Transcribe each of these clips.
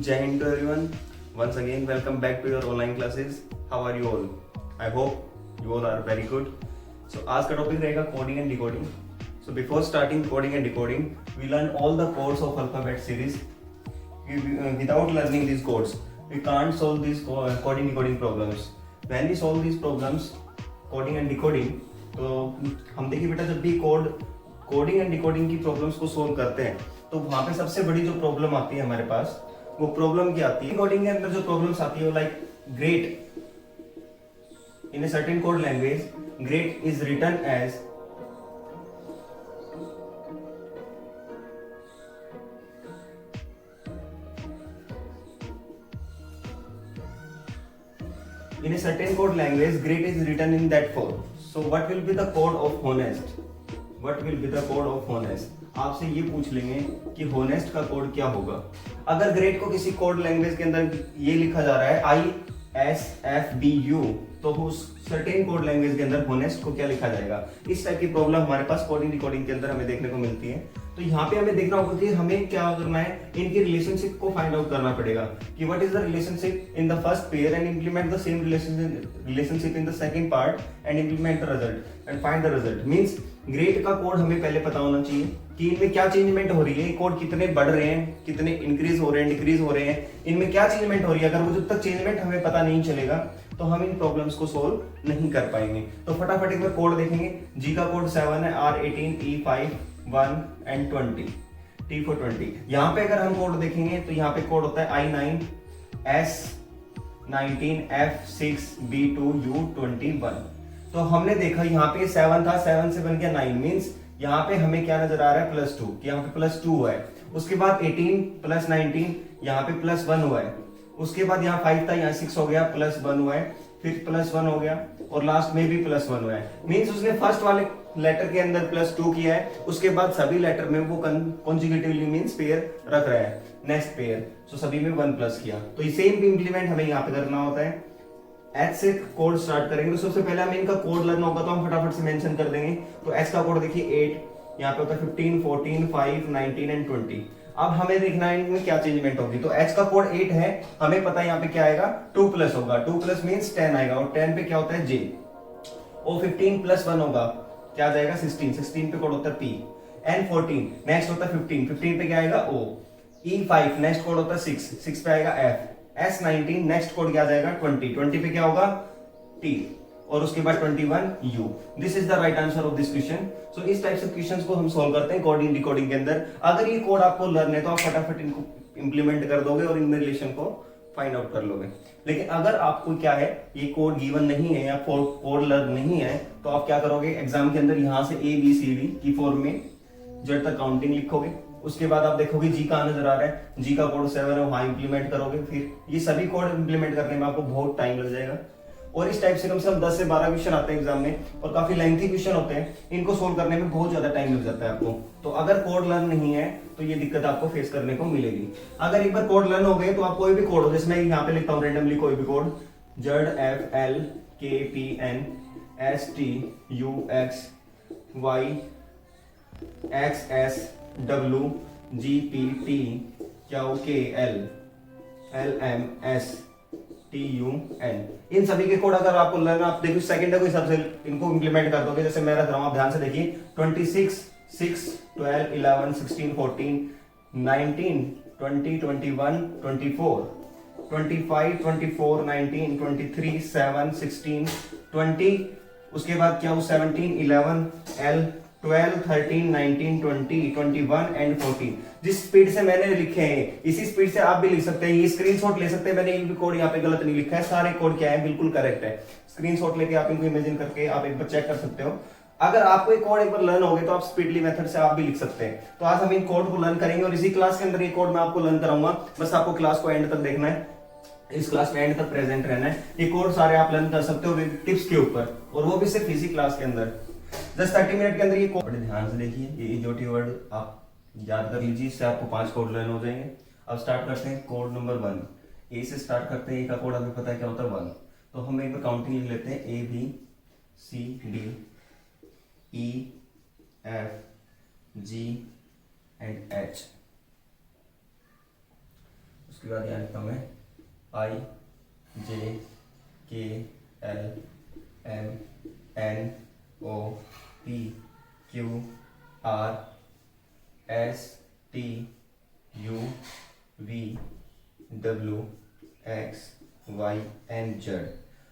Jai Hind to everyone. Once again, welcome back to your online classes. How are you all? I hope you all are very good. So आज का topic रहेगा coding and decoding. So before starting coding and decoding, we learn all the codes of alphabet series. Without learning these codes, we can't solve these coding decoding problems. When we solve these problems, coding and decoding, तो हम देखिए बेटा जब भी coding and decoding की problems को solve करते हैं तो वहां पे सबसे बड़ी जो प्रॉब्लम आती है हमारे पास, वो प्रॉब्लम क्या आती है? कोडिंग के अंदर जो प्रॉब्लम्स आती है वो like great in a certain code language, great is written as in a certain code language, great is written in that form. So what will be the code of honest? What will be the code of honest? आपसे ये पूछ लेंगे कि honest का code क्या होगा. अगर great को किसी कोड लैंग्वेज के अंदर ये लिखा जा रहा है ISFBU, तो उस सर्टेन कोड लैंग्वेज के अंदर honest को क्या लिखा जाएगा? इस टाइप की प्रॉब्लम हमारे पास कोडिंग डिकोडिंग के अंदर हमें देखने को मिलती है. तो यहाँ पे हमें देखना होगा कि हमें क्या करना है, इनकी रिलेशनशिप को फाइंड आउट करना पड़ेगा कि what is the relationship in the first pair and implement the same relationship in the second part and implement the result and find the result. Means great का कोड हमें पहले पता होना चाहिए कि इनमें क्या चेंजमेंट हो रही है, कोड कितने बढ़ रहे हैं, कितने इंक्रीज हो रहे हैं, डिक्रीज हो रहे हैं, इनमें क्या चेंजमेंट हो रही है. अगर वो जब तक चेंजमेंट हमें पता नहीं चलेगा तो हम इन प्रॉब्लम्स को सोल्व नहीं कर पाएंगे. तो फटाफट एक बार कोड देखेंगे. जी का कोड 7 है, R18 E5 1 and 20 T for 20. यहाँ पे अगर हम कोड देखेंगे तो यहाँ पे कोड होता है I9 S19 F6 B2 U21. तो हमने देखा यहाँ पे 7 था, 7 से बन गया 9. मींस यहाँ पे हमें क्या नजर आ रहा है, +2, कि यहाँ पे +2 हुआ है. उसके बाद 18 + 19 यहाँ पे +1 हुआ है. उसके बाद यहाँ 5 था, यहाँ 6 हो गया, +1 हुआ है, फिर +1 हो गया और लास्ट में भी +1 हुआ है. मींस उसने फर्स्ट वाले लेटर के अंदर +2 किया है, उसके बाद सभी लेटर में वो कॉन्जुगेटिवली मींस पेयर रख रहा है, नेक्स्ट पेयर. सो सभी में 1 प्लस किया. तो ये सेम इंप्लीमेंट हमें यहाँ पे करना होता है. एच से कोड स्टार्ट करेंगे तो सबसे पहले हमें इनका कोड लर्न होगा, तो हम फटाफट से मेंशन कर देंगे. तो एच का कोड देखिए 8, यहाँ पे होता है 15 14 5 19 एंड 20. अब हमें देखना है इनमें क्या चेंजमेंट होगी. तो एच का कोड 8 है, हमें पता है यहाँ पे क्या आएगा, 2 प्लस होगा. 2 प्लस मींस 10 आएगा और 10 पे क्या होता है J. और 15 + 1 होगा, क्या जाएगा 16. 16 पे कोड होता है P. N 14 नेक्स्ट होता है 15. 15 पे क्या आएगा O. E5 नेक्स्ट कोड होता है 6. 6 पे आएगा F. S19 नेक्स्ट कोड क्या जाएगा 20. 20 पे क्या होगा T और उसके बाद 21 U. This is the right answer of this question. So इस टाइप से क्वेश्चंस को हम सॉल्व करते हैं कोडिंग डिकोडिंग के अंदर. अगर ये कोड आपको लर्न है तो आप फटाफट इनको इंप्लीमेंट कर दोगे और इनमें रिलेशन को फाइंड आउट कर लोगे. लेकिन अगर आपको क्या है, ये कोड गिवन नहीं है या कोड लर्न नहीं है, तो आप क्या करोगे, एग्जाम के अंदर यहां से ABCD की फॉर्म में जेड तक काउंटिंग लिखोगे. उसके बाद आप देखोगे जी कहां नजर आ रहा है, जी का कोड 7 है, वहां इंप्लीमेंट करोगे. फिर ये सभी कोड इंप्लीमेंट करने में आपको बहुत टाइम लग जाएगा. और इस टाइप से कम 10 से 12 क्वेश्चन आते हैं एग्जाम में और काफी लेंथी क्वेश्चन होते हैं. इनको सोल्व करने में बहुत ज्यादा टाइम लग जाता है आपको. तो अगर कोड लर्न नहीं है तो ये दिक्कत आपको फेस करने को मिलेगी. अगर एक बार कोड लर्न हो गए तो आप कोई भी कोड हो, जैसे मैं यहाँ पे लिखता हूँ रेंडमली कोई भी कोड, ZFLKPN इन सभी के कोड अगर आपको लर्न, आप देखिए सेकंड के हिसाब से इनको इंप्लीमेंट कर दोगे. जैसे मैं रख रहा हूं, आप ध्यान से देखिए, 26 6 12 11 16 14 19 20 21 24 25 24 19 23 7 16 20. उसके बाद क्या हो, 17 11 L 12 13 19 20 21 एंड 14. जिस स्पीड से मैंने लिखे हैं इसी स्पीड से आप भी लिख सकते हैं. ये स्क्रीनशॉट ले सकते हैं. मैंने एक भी कोड यहाँ पे गलत नहीं लिखा है, सारे कोड क्या है बिल्कुल करेक्ट है. स्क्रीनशॉट लेके आप इनको इमेजिन करके आप एक बार चेक कर सकते हो. अगर आपको एक कोड एक बार लर्न हो गए तो आप स्पीडली मेथड से आप भी लिख सकते हैं. तो आज हम इन कोड को लर्न करेंगे और इसी क्लास के अंदर ये कोड मैं आपको लर्न कराऊंगा. बस आपको क्लास को एंड तक देखना है, इस क्लास में एंड तक प्रेजेंट रहना है. ये कोड सारे आप लर्न कर सकते हो टिप्स के ऊपर, और वो भी सिर्फ इसी क्लास के अंदर. जस्ट 30 मिनट के अंदर ये कोड. बड़े ध्यान से देखिए, ये इजोटी वर्ड आप याद कर लीजिए, इससे आपको 5 कोड लर्न हो जाएंगे. अब स्टार्ट करते हैं कोड नंबर 1. ए से स्टार्ट करते हैं. ए का कोड हमें पता है क्या होता है 1. तो हम एक बार काउंटिंग लिख लेते हैं, ABCD EFG एंड H. उसके बाद यहाँ लिखता हूँ मैं I J K L M N O P Q R S T U V W X Y and Z.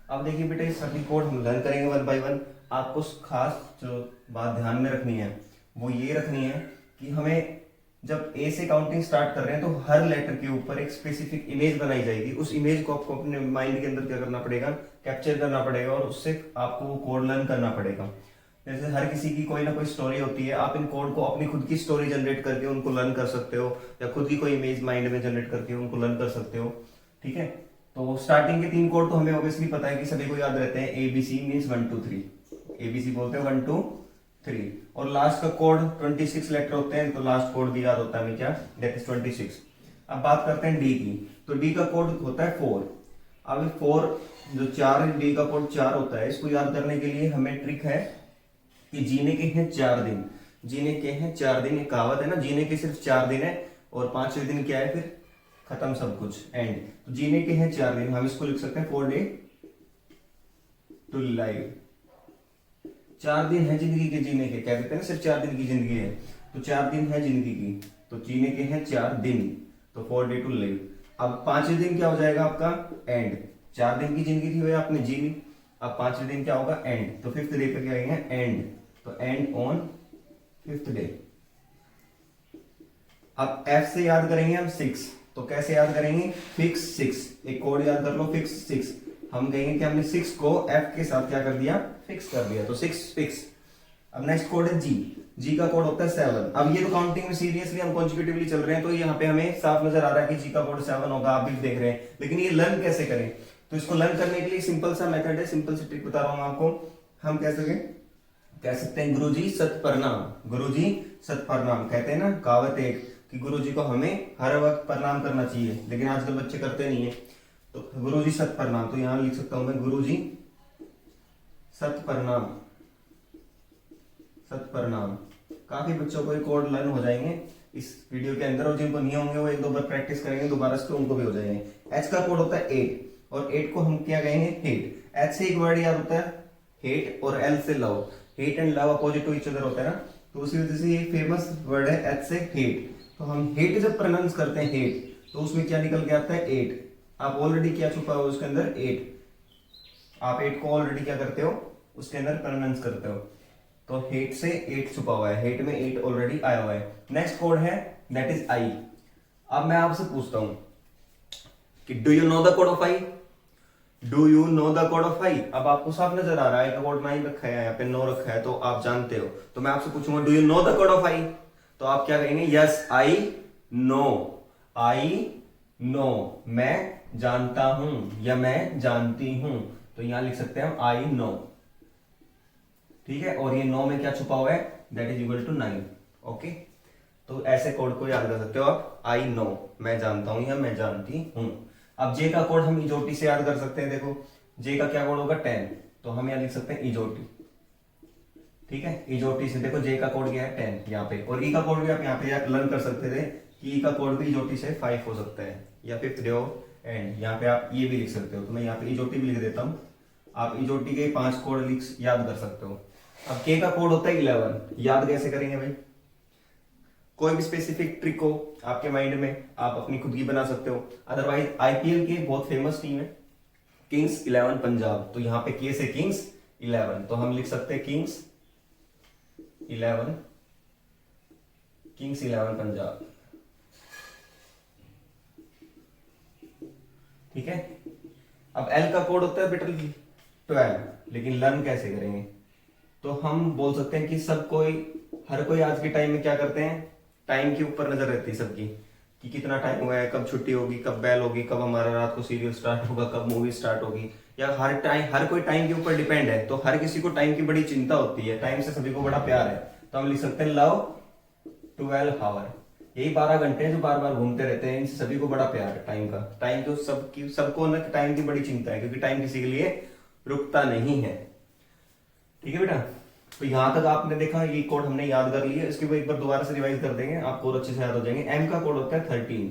अब देखिए बेटा, ये सभी कोड हम लर्न करेंगे वन बाय वन। आपको खास जो बात ध्यान में रखनी है वो ये रखनी है कि हमें जब ए से काउंटिंग स्टार्ट कर रहे हैं तो हर लेटर के ऊपर एक स्पेसिफिक इमेज बनाई जाएगी। उस इमेज को आपको अपने माइंड के अंदर क्या करना पड़ेगा, कैप्चर करना पड़ेगा और उससे आपको वो कोड लर्न करना पड़ेगा। जैसे हर किसी की कोई ना कोई स्टोरी होती है, आप इन कोड को अपनी खुद की स्टोरी जनरेट करके उनको लर्न कर सकते हो, या खुद की कोई इमेज माइंड में जनरेट करके उनको लर्न कर सकते हो। ठीक है, तो स्टार्टिंग के 3 कोड तो हमें ऑब्वियसली पता है कि सभी को याद रहते हैं। एबीसी मीन्स 1 2 3, एबीसी बोलते हैं 1 2 3, और लास्ट का कोड 26 लेटर होते हैं, तो लास्ट कोड भी याद होता है हमें क्या, दैट इज 26। अब बात करते हैं डी की, तो डी का कोड होता है 4। अब 4 जो 4 डी का कोड 4 होता है, इसको याद करने के लिए हमें ट्रिक है कि जीने के हैं 4 दिन, जीने के हैं 4 दिन, एक कहावत है ना, जीने के सिर्फ 4 दिन है और 5वें दिन क्या है, फिर खत्म सब कुछ, एंड। तो जीने के हैं 4 दिन, हम इसको लिख सकते हैं 4 डे टू लाइव। 4 दिन है जिंदगी के जीने के, क्या कहते हैं ना, सिर्फ 4 दिन की जिंदगी है, तो 4 दिन है जिंदगी की, तो जीने के हैं 4 दिन, तो 4 डे टू लिव। अब 5वें दिन क्या हो जाएगा आपका, एंड। 4 दिन की जिंदगी थी वो आपने जी ली, अब 5वें दिन क्या होगा, एंड। तो 5th डे पे क्या कहेंगे, एंड, तो एंड ऑन 5th डे। अब एफ से याद करेंगे हम 6, तो कैसे याद करेंगे, फिक्स 6, एक कोड याद कर लो, फिक्स 6। हम कहेंगे कि हमने 6 को एफ के साथ क्या कर दिया, फिक्स कर दिया, तो 6 फिक्स। अब नेक्स्ट कोड है जी, जी का कोड होता है 7। अब ये तो काउंटिंग में सीरियसली हम कॉन्जिक्यूटिवली चल रहे हैं, तो यहाँ पे हमें साफ नजर आ रहा है कि जी का कोड 7 होगा, आप भी देख रहे हैं। लेकिन ये लर्न कैसे करें, तो इसको लर्न करने के लिए सिंपल सा मेथड है, सिंपल सी ट्रिक बता रहा हूं आपको। हम कह सकते हैं गुरुजी सत्प्रणाम, गुरुजी सत्प्रणाम। कहते हैं ना कहावत एक कि गुरुजी को हमें हर वक्त प्रणाम करना चाहिए, लेकिन आजकल बच्चे करते नहीं है, तो गुरुजी सत्प्रणाम, तो यहां लिख सकता हूं मैं गुरुजी सत्प्रणाम, सत्प्रणाम। काफी बच्चों को ये कोड लर्न हो जाएंगे इस वीडियो के अंदर, और जिनको नहीं होंगे वो 1-2 बार प्रैक्टिस करेंगे दोबारा से, तो उनको भी हो जाएंगे। एच का कोड होता है 8, और 8 को हम क्या कहेंगे, हेट। एच से एक वर्ड याद होता है हेट, और एल से love. Hate and love opposite to each other होता है ना, तो उसी वजह से ये फेमस वर्ड है एच से हेट। तो हम हेट जब प्रोनाउंस करते हैं हेट, तो उसमें क्या निकल के आता है, 8। आप ऑलरेडी क्या छुपा हुआ उसके अंदर, 8। आप 8 को ऑलरेडी क्या करते हो, उसके अंदर प्रोनाउंस करते हो, तो हेट से 8 छुपा हुआ है, हेट में 8 ऑलरेडी आया हुआ है। नेक्स्ट कोड है दैट इज आई। अब मैं आपसे पूछता हूं कि do you know the code of I, do you know the code of I. अब आपको साफ नजर आ रहा है कि कोड 9 रखा है, यहाँ पे 9 रखा है, तो आप जानते हो। तो मैं आपसे पूछूंगा do you know the code of I, तो आप क्या कहेंगे, yes I know, I know, मैं जानता हूं या मैं जानती हूं, तो यहां लिख सकते हैं हम आई नो। ठीक है, और ये 9 में क्या छुपा हुआ है, that is equal to 9। Okay, तो ऐसे कोड को याद कर सकते हो आप, आई नो, मैं जानता हूं या मैं जानती हूं। अब जे का कोड हम इजोटी से याद कर सकते हैं। देखो जे का क्या कोड होगा, 10, तो हम यहां लिख सकते हैं इजोटी। ठीक है, इजोटी से देखो जे का कोड क्या है, 10 यहाँ पे, और ई का कोड भी आप यहाँ पे लर्न कर सकते थे कि ई का कोड भी इजोटी से 5 हो सकता है, या 5th डे ऑफ एंड। यहाँ पे आप ये भी लिख सकते हो, तो मैं यहाँ पे इजोटी भी लिख देता हूँ, आप इजोटी के 5 कोड याद कर सकते हो। अब के का कोड होता है 11, याद कैसे करेंगे भाई, कोई भी स्पेसिफिक ट्रिक हो आपके माइंड में, आप अपनी खुद की बना सकते हो। अदरवाइज आईपीएल की बहुत फेमस टीम है किंग्स 11 पंजाब, तो यहाँ पे के से किंग्स 11, तो हम लिख सकते हैं किंग्स 11, किंग्स 11 पंजाब। ठीक है, अब एल का कोड होता है बेटा 12, लेकिन लर्न कैसे करेंगे, तो हम बोल सकते हैं कि सब कोई, हर कोई आज के टाइम में क्या करते हैं, टाइम के ऊपर नजर रहती है सबकी कि कितना टाइम हुआ है, कब छुट्टी होगी, कब बेल होगी, कब हमारा रात को सीरियल स्टार्ट होगा, कब मूवी स्टार्ट होगी, या हर कोई टाइम के ऊपर डिपेंड है, तो हर किसी को टाइम की बड़ी चिंता होती है, टाइम से सभी को बड़ा प्यार है, तो हम लिख सकते हैं लव 12 आवर। यही 12 घंटे जो बार बार घूमते रहते हैं, इनसे सभी को बड़ा प्यार है टाइम का। टाइम तो सबको ना टाइम की बड़ी चिंता है, क्योंकि टाइम किसी के लिए रुकता नहीं है। ठीक है बेटा, तो यहां तक आपने देखा ये कोड हमने याद कर लिया, इसके बाद एक बार दोबारा से रिवाइज कर देंगे, आपको और अच्छे से याद हो जाएंगे। एम का कोड होता है 13,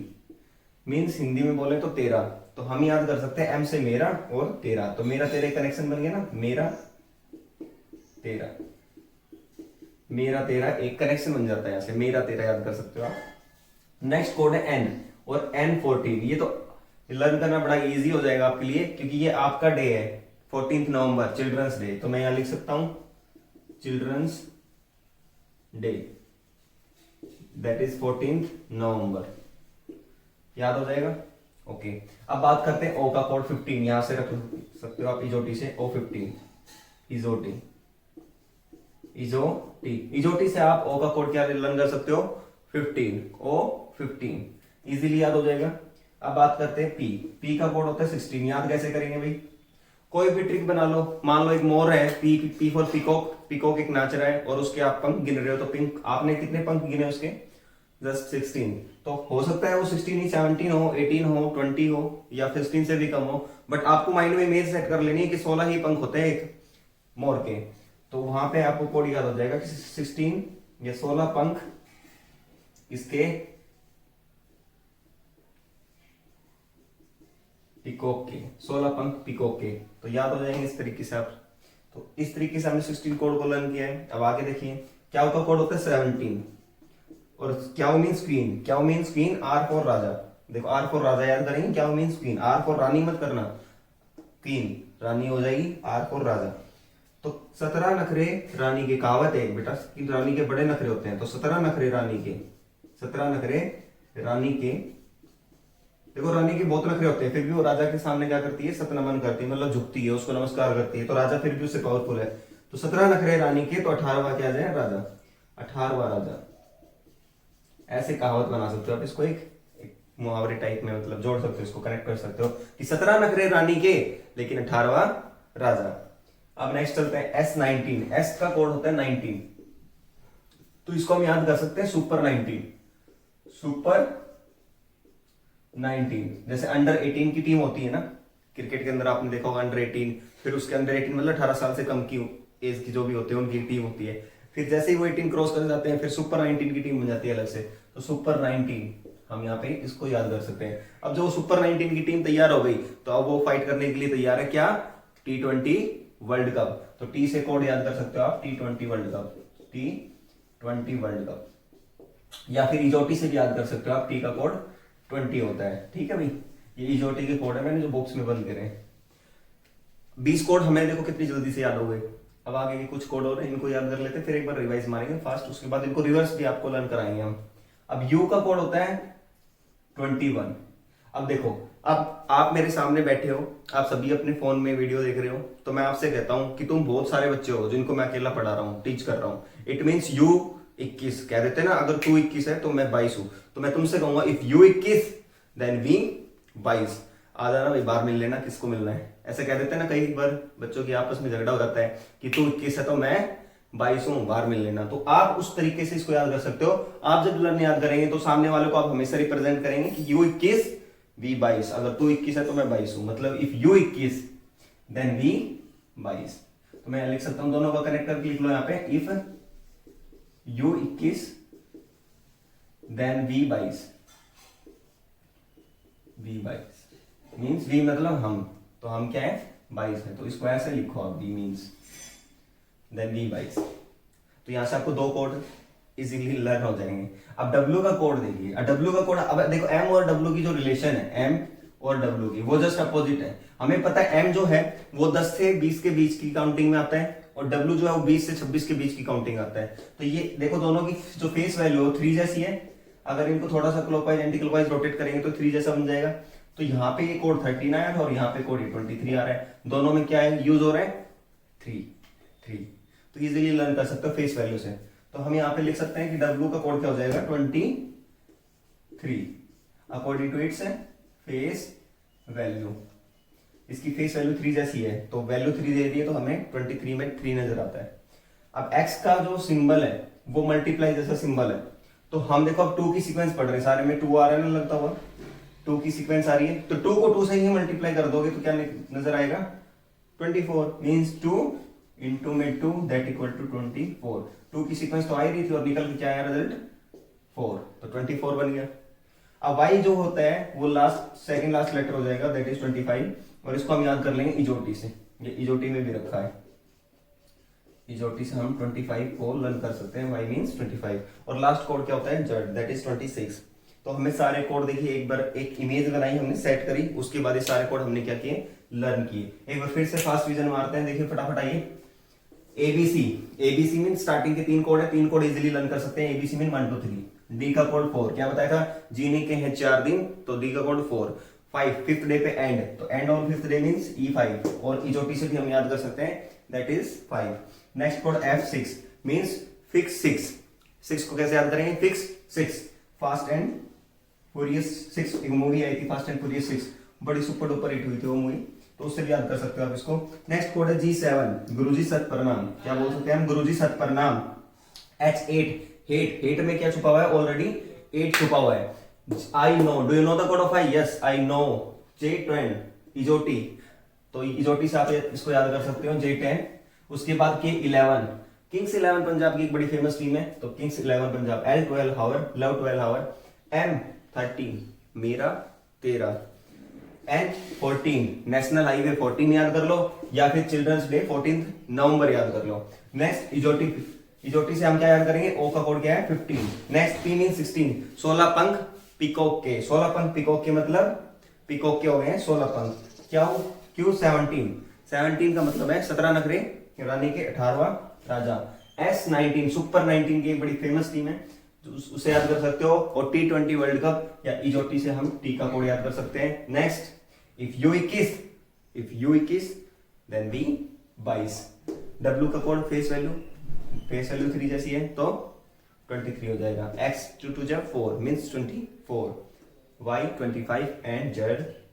मीन्स हिंदी में बोले तो 13। तो हम याद कर सकते हैं m से मेरा और 13, तो मेरा तेरा कनेक्शन बन गया ना, मेरा तेरा, मेरा तेरा एक कनेक्शन बन जाता है, यहां से मेरा तेरा याद कर सकते हो आप। नेक्स्ट कोड है n और n14। ये तो लर्न करना बड़ा इजी हो जाएगा आपके लिए, क्योंकि ये आपका डे है 14 नवंबर, चिल्ड्रंस डे। तो मैं यहां लिख सकता हूं चिल्ड्रंस डे, दैट इज 14 नवंबर, याद हो जाएगा। ओके, अब बात करते हैं ओ का कोड 15। यहां से रख सकते हो आप इजोटी से O15, इजोटी, इजोटी से आप ओ का कोड क्या लर्न कर सकते हो 15, O15 इजीली याद हो जाएगा। अब बात करते हैं पी का कोड होता है 16। याद कैसे करेंगे भाई, कोई भी ट्रिक बना लो। मान लो एक मोर है, पी फॉर पीकॉक, पीकॉक एक नाच रहा है और उसके आप पंख गिन रहे हो, तो पिंक आपने कितने पंख गिने उसके, जस्ट 16। तो हो सकता है वो 16 ही 17 हो, 18 हो, 20 हो या 15 से भी कम हो, बट आपको माइंड में इमेज सेट कर लेनी है कि 16 ही पंख होते हैं एक मोर के। तो वहां पे आपको कोड याद हो जाएगा कि 16 या 16 पंख इसके पिकॉक के, 16 पंख पिकॉक के, तो याद हो जाएंगे इस तरीके से आप। तो इस तरीके से हमने 16 कोड को लर्न किया है। अब आगे देखिए क्या का कोड होता है 17, और क्या मीन्स क्वीन, क्या मीन्स क्वीन, आर फॉर राजा। देखो आर फॉर राजा याद करेंगे, क्या मीन्स क्वीन, आर फॉर रानी मत करना, क्वीन रानी हो जाएगी, आर फॉर राजा। तो 17 नखरे रानी के, कहावत है बेटा कि रानी के बड़े नखरे होते हैं, तो 17 नखरे रानी के, 17 नखरे रानी के। देखो रानी के बहुत नखरे होते हैं, फिर भी वो राजा के सामने क्या करती है, सतनमन करती है, मतलब झुकती है, उसको नमस्कार करती है, तो राजा फिर भी उससे पावरफुल है। तो 17 नखरे रानी के, तो 18वां क्या जाए राजा, 18वां राजा। ऐसे कहावत बना सकते हो आप इसको, एक मुहावरे टाइप में, मतलब जोड़ सकते हो इसको, कनेक्ट कर सकते हो कि 17 नखरे रानी के लेकिन 18वां राजा। अब नेक्स्ट चलते हैं S19। S का कोड होता है 19, तो इसको हम याद कर सकते हैं सुपर 19, सुपर 19। जैसे अंडर 18 की टीम होती है ना क्रिकेट के अंदर, आपने देखा होगा अंडर 18, फिर उसके अंडर 18 मतलब 18 साल से कम की एज की जो भी होते हैं उनकी टीम होती है। फिर जैसे ही वो 18 क्रॉस कर जाते हैं फिर सुपर 19 की टीम बन जाती है अलग से, तो सुपर 19 हम यहाँ पे इसको याद कर सकते हैं। अब जो सुपर 19 की टीम तैयार हो गई, तो अब वो फाइट करने के लिए तैयार है, क्या, T20 वर्ल्ड कप। तो टी से कोड याद कर सकते हो आप T20 world cup, T20 world cup, या फिर इजोटी से भी याद कर सकते हो आप, टी का कोड 20 होता है। ठीक है भाई, ये इजोटी के कोड है, मैंने जो बॉक्स में बंद करे। 20 कोड हमें देखो कितनी जल्दी से याद हो गए। अब आगे के कुछ कोड हो रहे हैं, इनको याद कर लेते हैं, फिर एक बार रिवाइज मारेंगे फास्ट, उसके बाद इनको रिवर्स भी आपको लर्न कराएंगे हम। अब यू का कोड होता है 21। अब देखो, अब आप मेरे सामने बैठे हो, आप सभी अपने फोन में वीडियो देख रहे हो, तो मैं आपसे कहता हूं कि तुम बहुत सारे बच्चे हो जिनको मैं अकेला पढ़ा रहा हूं, टीच कर रहा हूं। इट मीन्स यू 21 कह देते ना, अगर तू 21 है तो मैं 22 हूं, तो मैं तुमसे कहूंगा इफ यू 21 देन वी 22। आ जाना भाई, बाहर मिल लेना, किसको मिलना है, ऐसे कह देते हैं ना कई बार बच्चों की आपस में झगड़ा हो जाता है कि तू 21 है तो मैं 22 हूं, बाहर मिल लेना। तो आप उस तरीके से इसको याद कर सकते हो। आप जब लर्न याद करेंगे तो सामने वाले को आप हमेशा रिप्रेजेंट करेंगे कि यू 21 वी 22, अगर तू 21 है तो मैं 22 हूं, मतलब इफ यू 21 देन वी 22। तो मैं लिख सकता हूं, दोनों का कनेक्ट करके लिख लो यहाँ पे, if U 21 then V 22, V 22 means V मतलब हम, तो हम क्या है 22 है, तो इसको ऐसे लिखो आप, वी मीन्स देन वी 22। तो यहां से आपको दो कोड इजीली लर्न हो जाएंगे। अब W का कोड देखिए, W का कोड, अब देखो M और W की जो रिलेशन है, M और W की, वो जस्ट अपोजिट है। हमें पता है M जो है वो 10 से 20 के बीच की काउंटिंग में आता है, और W जो है वो 20 से 26 के बीच की काउंटिंग आता है। तो ये देखो दोनों की जो फेस वैल्यू है 3 जैसी है, अगर इनको थोड़ा सा क्लॉकवाइज एंटी क्लॉकवाइज रोटेट करेंगे तो 3 जैसा बन जाएगा। तो यहाँ पे ये कोड 13 आया था और यहाँ पे कोड 23 आ रहा है, दोनों में क्या है यूज हो रहा है 3। तो इजीली लर्न कर सकते हो फेस वैल्यू से। तो हम यहाँ पे लिख सकते हैं कि W का कोड क्या हो जाएगा 23 according to its face value. इसकी फेस वैल्यू 3 जैसी है, तो वैल्यू 3 दे दी है, तो हमें 23 में 3 नजर आता है। अब X का जो सिंबल है वो मल्टीप्लाई जैसा सिंबल है, तो हम देखो अब 2 की सीक्वेंस पढ़ रहे हैं, सारे में 2 आ रहा है ना लगता हुआ, 2 की सीक्वेंस आ रही है, तो 2 को 2 से ही मल्टीप्लाई कर दोगे तो क्या नजर आएगा 24, मीन्स 2 इंटू में 2 दैट इक्वल टू 24। 2 की सीक्वेंस तो आ ही रही थी और निकल के क्या आया रिजल्ट 4, तो 24 बन गया। अब y जो होता है वो लास्ट सेकंड लास्ट लेटर हो जाएगा, दैट इज 25, और इसको हम याद कर लेंगे इजोटी से, ये इजोटी में भी रखा है, इजोटी से हम 25 को लर्न कर सकते हैं, y मींस 25, और लास्ट कोड क्या होता है z, दैट इज 26। तो हमें सारे कोड देखिए, एक बार एक इमेज बनाई हमने, सेट करी, उसके बाद ये सारे कोड हमने क्या किए, लर्न किए। एक बार फिर से फास्ट रिवीजन मारते हैं, देखिए फटाफट आइए। एबीसी, एबीसी मीन स्टार्टिंग के 3 कोड है, 3 कोड इजीली लर्न कर सकते हैं। ABC mean 1 2 3। डी का कोड 4, क्या बताया था, जीने के हैं 4 दिन, तो डी का कोड 4। 5 फिफ्थ डे पे एंड, तो and on fifth day means E5, और इजोटी से भी हम याद कर सकते हैं, that is 5। Next code F6 means fix 6। 6 को कैसे याद करेंगे, फिक्स 6। फास्ट एंड फ्यूरियस 6, एक मूवी आई थी फास्ट एंड फ्यूरियस 6, बड़ी सुपर डुपर हिट हुई थी वो मूवी, तो उससे भी याद कर सकते हो आप इसको। नेक्स्ट कोड है G7, गुरुजी सत प्रणाम, क्या बोल सकते हैं हम, गुरुजी सत प्रणाम। H8, हेट, हेट में क्या छुपा हुआ है, ऑलरेडी 8 छुपा हुआ है। I know, do you know the code of I, yes I no. J10, इजोटी, तो इजोटी से आप इसको याद कर सकते हो, J10। उसके बाद K11, किंग्स 11 पंजाब की एक बड़ी फेमस टीम है, तो किंग्स 11 पंजाब। L12 हावर, लव 12 हावर। M13 मेरा तेरा। N14 नेशनल हाईवे 14 याद कर लो, या फिर चिल्ड्रंस डे 14 नवंबर याद कर लो। नेक्स्ट इजोटी, इजोटी से हम क्या याद करेंगे, O का कोड क्या है, 15। नेक्स्ट P मीन 16, 16 पंख पिकॉक के, 16 पंख पिकॉक के मतलब पिकॉक के हो गए हैं 16 पंख। क्या हो, Q 17, 17 का मतलब है 17 नखरे रानी के 18वां राजा। S19 सुपर 19 की एक बड़ी फेमस टीम है, उसे याद कर सकते हो। और T20 वर्ल्ड कप, या इजोटी से हम टी का कोड याद कर सकते हैं। Next if U 21 then V 22। W का कोड फेस वैल्यू 3 जैसी है, तो 23 हो जाएगा। X 2 2 4 means 24, Y 25 and Z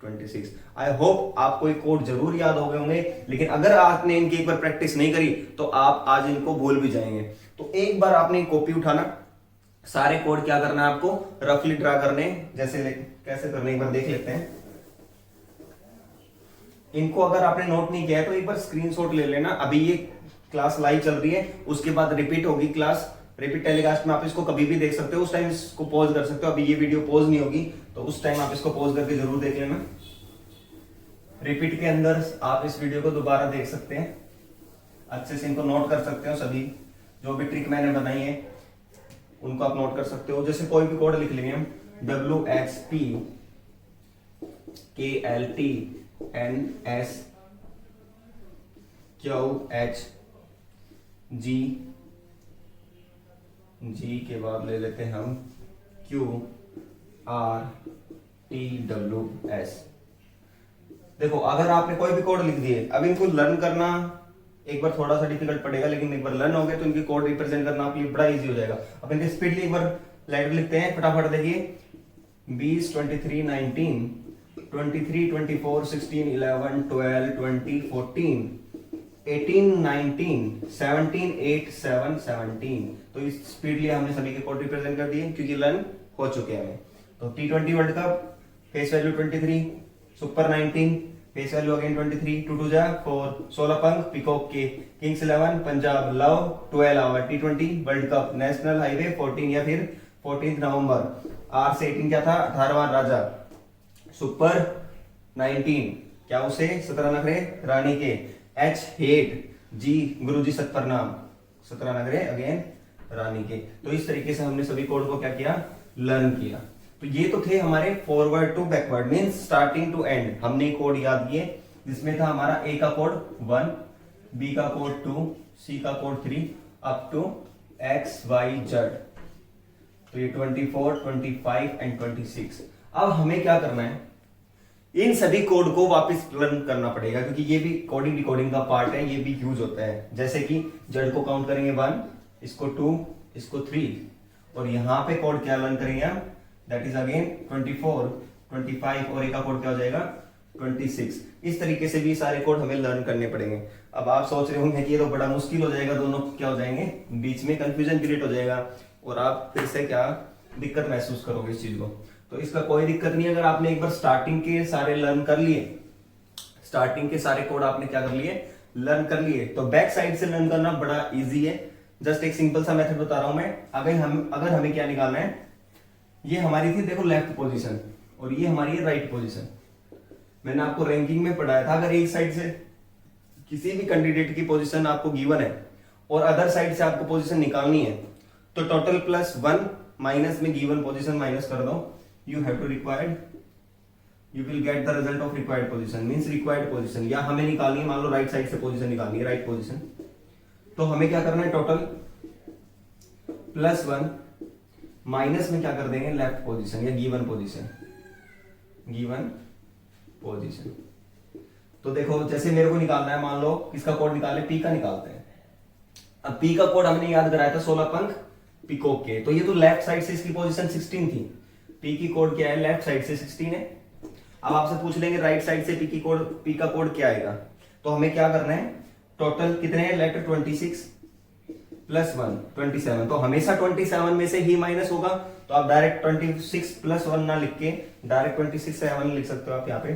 26। I hope आपको ये कोड जरूर याद हो गए होंगे, लेकिन अगर आपने इनकी एक बार प्रैक्टिस नहीं करी तो आप आज इनको भूल भी जाएंगे। तो एक बार आपने कॉपी उठाना, सारे कोड क्या करना है आपको, रफली ड्रा करने, जैसे कैसे करने एक बार देख लेते हैं। इनको अगर आपने नोट नहीं किया है तो एक बार स्क्रीनशॉट ले लेना। अभी ये क्लास लाइव चल रही है, उसके बाद रिपीट होगी क्लास, रिपीट टेलीकास्ट में आप इसको कभी भी देख सकते हो, उस टाइम इसको पॉज कर सकते हो। अभी ये वीडियो पॉज नहीं होगी, तो उस टाइम आप इसको पॉज करके जरूर देख लेना। रिपीट के अंदर आप इस वीडियो को दोबारा देख सकते हैं, अच्छे से इनको नोट कर सकते हो। सभी जो भी ट्रिक मैंने बनाई है उनको आप नोट कर सकते हो। जैसे कोई भी कोड लिख लेंगे हम, WXP KLT NS QH G के बाद ले लेते हैं हम QRTWS। देखो अगर आपने कोई भी कोड लिख दिए, अब इनको लर्न करना एक बार थोड़ा सा डिफिकल्ट पड़ेगा, लेकिन एक बार लर्न हो गए तो इनकी कोड रिप्रेजेंट करना आपके लिए बड़ा इजी हो जाएगा। अब इनके स्पीडली एक बार लेटर लिखते हैं, फटाफट देखिए। 20 23 19 23 24 16 11 12 20 14 18 19 17 8 7 17। तो इस स्पीडली हमने सभी के कोड रिप्रेजेंट कर दिए क्योंकि लर्न हो चुके हैं हमें। तो T20 world cup face value 23, super 19 face value again 23, 2 2 4, 16 पंख पिकॉक के, kings 11 Punjab, love 12 hour. T20 world cup national highway 14 या फिर 14 नवंबर। R से 18 क्या था, 18वां राजा। सुपर 19 क्या उसे 17 नखरे रानी के। H8 G गुरुजी सत प्रणाम, 17 नखरे अगेन रानी के। तो इस तरीके से हमने सभी कोड को क्या किया, लर्न किया। तो ये तो थे हमारे forward to backward means starting to end. हमने कोड याद किए जिसमें था हमारा A का कोड 1, B का कोड 2, C का code 3 up to X Y Z। तो ये 24, 25 एंड 26। अब हमें क्या करना है, इन सभी कोड को वापस लर्न करना पड़ेगा क्योंकि ये भी कोडिंग डिकोडिंग का पार्ट है, ये भी यूज होता है। जैसे कि Z को काउंट करेंगे 1, इसको 2, इसको 3, और यहां पे कोड क्या लर्न करेंगे हम, दैट इज अगेन 24, 25, और एक का कोड क्या हो जाएगा 26। इस तरीके से भी सारे कोड हमें लर्न करने पड़ेंगे। अब आप सोच रहे होंगे कि ये तो बड़ा मुश्किल हो जाएगा, दोनों क्या हो जाएंगे, बीच में कंफ्यूजन क्रिएट हो जाएगा और आप फिर से क्या दिक्कत महसूस करोगे इस चीज को। तो इसका कोई दिक्कत नहीं, अगर आपने एक बार स्टार्टिंग के सारे लर्न कर लिए, स्टार्टिंग के सारे कोड आपने क्या कर लिए, लर्न कर लिए, तो बैक साइड से लर्न करना बड़ा इजी है। जस्ट एक सिंपल सा मेथड बता रहा हूं मैं। अगर हमें क्या निकालना है, ये हमारी थी देखो लेफ्ट पोजीशन और ये हमारी है राइट पोजीशन। मैंने आपको रैंकिंग में पढ़ाया था, अगर एक साइड से किसी भी कैंडिडेट की पोजीशन आपको गिवन है और अदर साइड से आपको पोजीशन निकालनी है तो टोटल प्लस 1 माइनस में गिवन पोजीशन माइनस कर दो, you have to required, you will get the result of required position, means required position. या हमें निकालनी है, मान लो राइट साइड से पोजीशन निकालनी है, राइट पोजीशन, तो हमें क्या करना है, टोटल प्लस 1 माइनस में क्या कर देंगे, लेफ्ट पोजीशन या गिवन पोजीशन, गिवन पोजीशन। तो देखो जैसे मेरे को निकालना है, मान लो किसका कोड निकाले, पी का निकालते हैं। अब पी का कोड हमने याद कराया था 16 पंख पीकॉक के, तो ये तो लेफ्ट साइड से इसकी पोजीशन 16 थी। पी की कोड क्या है, लेफ्ट साइड से 16 है। अब आपसे पूछ लेंगे राइट साइड से पी का कोड क्या आएगा, तो हमें क्या करना है, टोटल कितने हैं लेटर 26 प्लस 1 27, तो हमेशा 27 में से ही माइनस होगा, तो आप डायरेक्ट 26 प्लस 1 ना लिख के डायरेक्ट 26 7 लिख सकते हो आप यहाँ पे।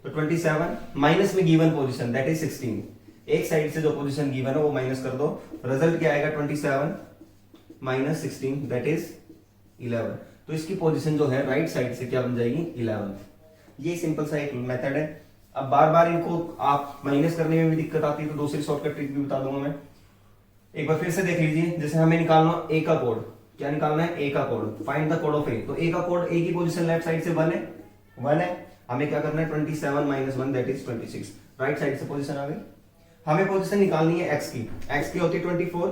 तो 27 माइनस में गिवन पोजीशन दैट इज 16, एक साइड से जो पोजीशन गिवन है वो माइनस कर दो, रिजल्ट क्या आएगा 27 माइनस 16 दैट इज 11। तो इसकी पोजीशन जो है राइट साइड से क्या बन जाएगी 11। ये सिंपल सा एक मेथड है। अब बार बार इनको आप माइनस करने में भी दिक्कत आती है तो दूसरी शॉर्टकट ट्रिक भी बता दूंगा मैं। एक बार फिर से देख लीजिए, जैसे हमें निकालना ए का कोड, क्या निकालना है, ए का code, find the code of A. तो ए का कोड, ए की पोजीशन लेफ्ट साइड से 1 है, हमें क्या करना है 27 minus 1 that is 26, right side से पोजीशन आ गई। हमें पोजीशन निकालनी है एक्स की होती है 24,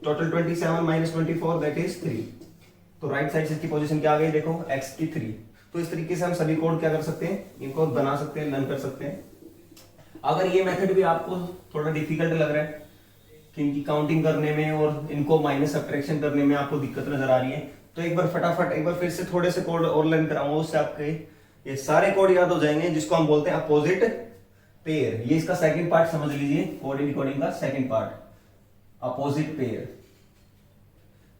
टोटल 27 माइनस 24 दैट इज 3, तो राइट साइड से इसकी पोजीशन क्या आ गई, देखो एक्स की 3। तो इस तरीके से हम सभी कोड क्या कर सकते हैं, इनको बना सकते हैं, लर्न कर सकते हैं। अगर ये मेथड भी आपको थोड़ा डिफिकल्ट लग रहा है कि इनकी काउंटिंग करने में और इनको माइनस सब्ट्रैक्शन करने में आपको दिक्कत नजर आ रही है, तो एक बार फटाफट एक बार फिर से थोड़े से कोड और लर्न कराऊंगा, उससे आपके ये सारे कोड याद हो जाएंगे, जिसको हम बोलते हैं अपोजिट पेयर। ये इसका सेकंड पार्ट समझ लीजिए, कोडिंग डिकोडिंग का सेकंड पार्ट, अपोजिट पेयर।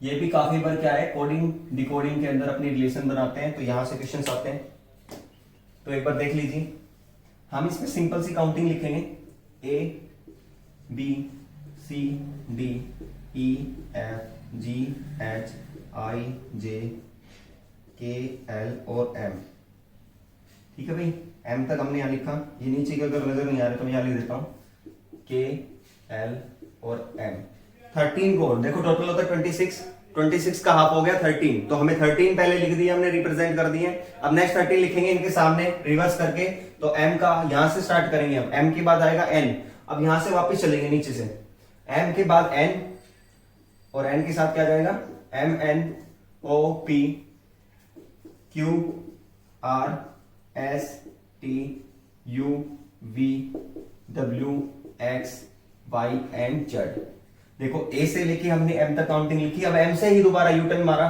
ये भी काफी बार क्या है, कोडिंग डिकोडिंग के अंदर अपनी रिलेशन बनाते हैं, तो यहां से क्वेश्चंस आते हैं। तो एक बार देख लीजिए, हम इसमें सिंपल सी काउंटिंग लिखेंगे, A B C D E F G H I J K L और एम। ठीक है भाई, एम तक हमने यहां लिखा, ये नीचे का अगर नजर नहीं आ रहा तो मैं यहां लिख देता हूं, के एल और एम। 13 कोड, देखो टोटल होता है 26 का हाफ हो गया 13, तो हमें 13 पहले लिख दिया हमने, रिप्रेजेंट कर दिए। अब नेक्स्ट 13 लिखेंगे इनके सामने रिवर्स करके, तो एम का यहां से स्टार्ट करेंगे, अब एम के बाद आएगा एन, अब यहां से वापस चलेंगे नीचे से, एम के बाद एन और एन के साथ क्या जाएगा, M N O P Q R S T U V W X Y and Z. देखो ए से लेके हमने एम तक काउंटिंग लिखी, अब एम से ही दोबारा यू टर्न मारा,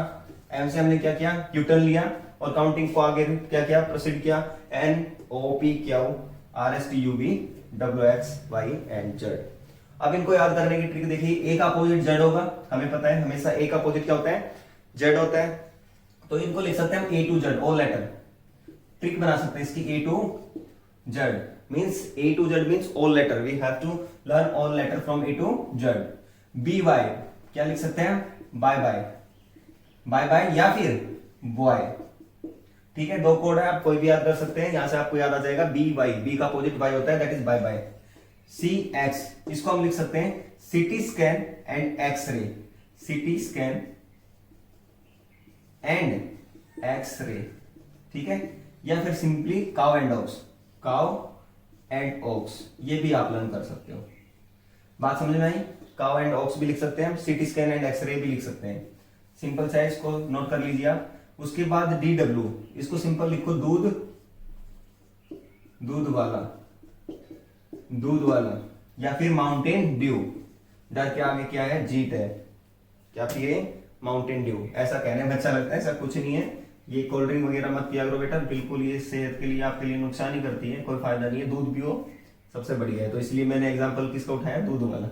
एम से हमने क्या किया, यू टर्न लिया और काउंटिंग को आगे क्या किया, प्रोसीड किया, N O P Q R S T U V W X Y and Z. अब इनको याद करने की ट्रिक देखिए, ए का अपोजिट जेड होगा, हमें पता है हमेशा ए का अपोजिट क्या होता है, जेड होता है, तो इनको लिख सकते हैं हम A to Z, all letter. Trick बना सकते हैं इसकी, A to Z means, A to Z means all letter, we have to learn all letter from A to Z. B Y क्या लिख सकते हैं, बाय बाय, बाय बाय या फिर बॉय। ठीक है, दो कोड है, आप कोई भी याद कर सकते हैं, यहां से आपको याद आ जाएगा बी वाई, बी का अपोजिट वाई होता है that is bye bye. C X, इसको हम लिख सकते हैं city scan and x-ray, city scan and x-ray. ठीक है, या फिर simply cow and ox, cow and ox, ये भी आप लर्न कर सकते हो। बात समझ में आई, काउ एंड ऑक्स भी लिख सकते हैं, सिटी स्कैन एंड एक्सरे भी लिख सकते हैं, सिंपल सा इसको नोट कर लीजिए आप। उसके बाद डी डब्ल्यू, इसको सिंपल लिखो दूध, दूध वाला, दूध वाला, या फिर माउंटेन ड्यू, डर के आगे क्या है, जीत है, क्या पिए, माउंटेन ड्यू, ऐसा कहने में अच्छा लगता है, ऐसा कुछ नहीं है। ये कोल्ड ड्रिंक वगैरह मत पिया करो बेटा, बिल्कुल ये सेहत के लिए आपके लिए नुकसान ही करती है, कोई फायदा नहीं है, दूध पियो सबसे बढ़िया है। तो इसलिए मैंने एग्जांपल किसका उठाया, दूध वाला।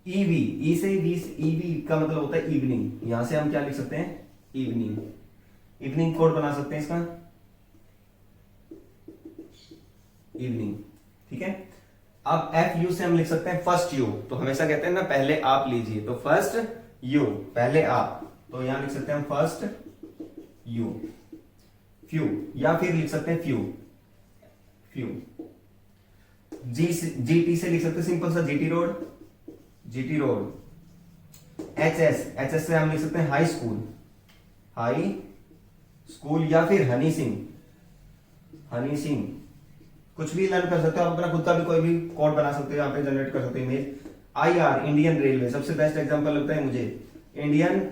ईवी, ई से ईवी का मतलब होता है इवनिंग, यहां से हम क्या लिख सकते हैं, इवनिंग, इवनिंग कोड बना सकते हैं इसका, इवनिंग। ठीक है, अब एफ यू से हम लिख सकते हैं फर्स्ट यू, तो हमेशा कहते हैं ना पहले आप लीजिए, तो फर्स्ट यू, पहले आप, तो यहां लिख सकते हैं हम फर्स्ट यू, फ्यू, या फिर लिख सकते हैं फ्यू, फ्यू। जीटी से लिख सकते हैं सिंपल सा GT road, GT road. HS से हम लिख सकते हैं हाई स्कूल, हाई स्कूल, या फिर हनी सिंह, हनी सिंह। कुछ भी लर्न कर सकते हो आप, अपना खुद का भी कोई भी कोड बना सकते हो, यहाँ पे जनरेट कर सकते हो इमेज। आईआर, इंडियन रेलवे, सबसे बेस्ट एग्जांपल लगता है मुझे, इंडियन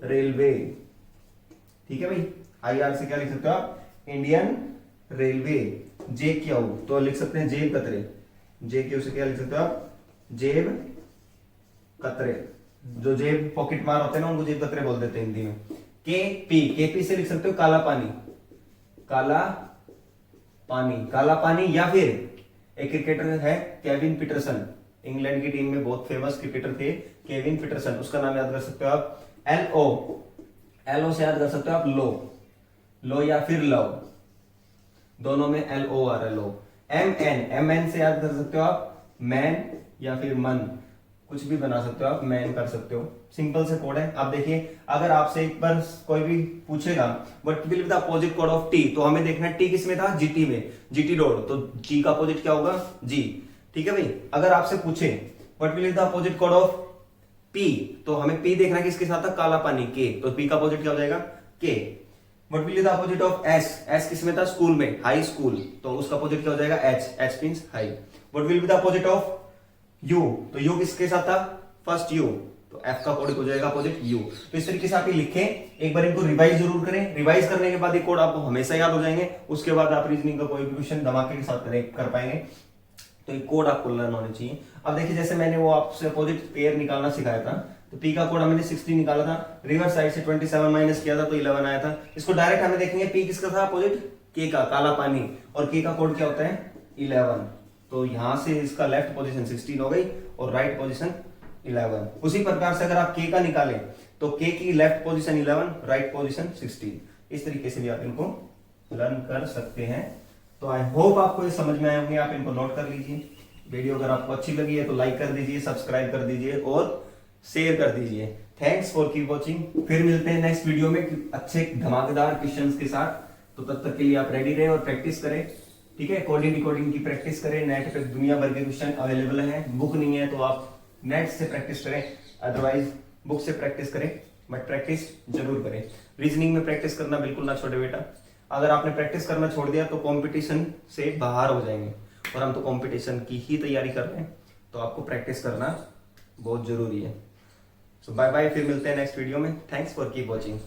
रेलवे। ठीक है भाई, आईआर से क्या लिख सकते हो आप, इंडियन रेलवे। जे क्यू तो लिख सकते हैं जेब कतरे, जे क्यू से क्या लिख सकते हो आप, जेब कतरे। जो जेब पॉकेट मार होते हैं ना, उनको जेब कतरे बोल देते हैं हिंदी में। केपी से लिख सकते हो काला पानी, काला पानी, काला पानी। या फिर एक क्रिकेटर है केविन पीटरसन, इंग्लैंड की टीम में बहुत फेमस क्रिकेटर थे केविन पीटरसन, उसका नाम याद कर सकते हो आप। एलओ से याद कर सकते हो आप लो, लो या फिर लव, दोनों में LO आ रहा है लो। एमएन से याद कर सकते हो आप मैन या फिर मन, कुछ भी बना सकते हो आप, मैन कर सकते हो। सिंपल से कोड है। आप देखिए, अगर आपसे एक बार कोई भी पूछेगा what will be the opposite code of T, तो हमें देखना है टी किस में था, जीटी में, जीटी डॉट, तो जी का अपोजिट क्या होगा, जी। ठीक है भाई। अगर आपसे पूछे what will be the opposite code of P, तो हमें पी देखना है किसके साथ था, काला पानी, के, तो पी का अपोजिट क्या हो जाएगा, के। What will be the opposite of S किस में था, स्कूल में, हाई स्कूल, तो उसका अपोजिट क्या हो जाएगा, H means high. What will be the opposite of you, तो यू किसके साथ था, फर्स्ट यू, तो एफ का कोड हो जाएगा अपोजिट यू। तो इस तरीके से आप ये लिखें, एक बार इनको रिवाइज जरूर करें, रिवाइज करने के बाद ये कोड आपको हमेशा याद हो जाएंगे, उसके बाद आप रीजनिंग का कोई भी क्वेश्चन धमाके के साथ कर पाएंगे। तो ये कोड आपको लर्न होने चाहिए। अब देखिए, जैसे मैंने वो आपसे अपोजिट पेयर निकालना सिखाया था, तो पी का कोड हमने 60 निकाला था, रिवर्स साइड से 27 माइनस किया था तो 11 आया था। इसको डायरेक्ट हमें देखेंगे, पी किसका था अपोजिट, के का, काला पानी, और के का कोड क्या होता है 11, तो यहां से इसका लेफ्ट पोजीशन 16 हो गई और राइट पोजीशन 11। उसी प्रकार से अगर आप के का निकालें तो के की लेफ्ट पोजीशन 11, राइट पोजीशन 16। इस तरीके से भी आप इनको लर्न कर सकते हैं। तो आई होप आपको ये समझ में आए होंगे, आप इनको नोट कर लीजिए। वीडियो अगर आपको अच्छी लगी है तो लाइक कर दीजिए, सब्सक्राइब कर दीजिए और शेयर कर दीजिए। Thanks for keep watching. फिर मिलते हैं नेक्स्ट वीडियो में अच्छे धमाकेदार क्वेश्चंस के साथ। तो तब तक के लिए आप रेडी रहे और प्रैक्टिस करें। ठीक है, कोडिंग डिकोडिंग की प्रैक्टिस करें। नेट पे दुनिया भर के क्वेश्चन अवेलेबल हैं, बुक नहीं है तो आप नेट से प्रैक्टिस करें, अदरवाइज बुक से प्रैक्टिस करें, बट प्रैक्टिस जरूर करें। रीजनिंग में प्रैक्टिस करना बिल्कुल ना छोड़े बेटा। अगर आपने प्रैक्टिस करना छोड़ दिया तो कंपटीशन से बाहर हो जाएंगे, और हम तो कंपटीशन की ही तैयारी कर रहे हैं, तो आपको प्रैक्टिस करना बहुत जरूरी है। सो बाय बाय, फिर मिलते हैं नेक्स्ट वीडियो में। Thanks for keep watching.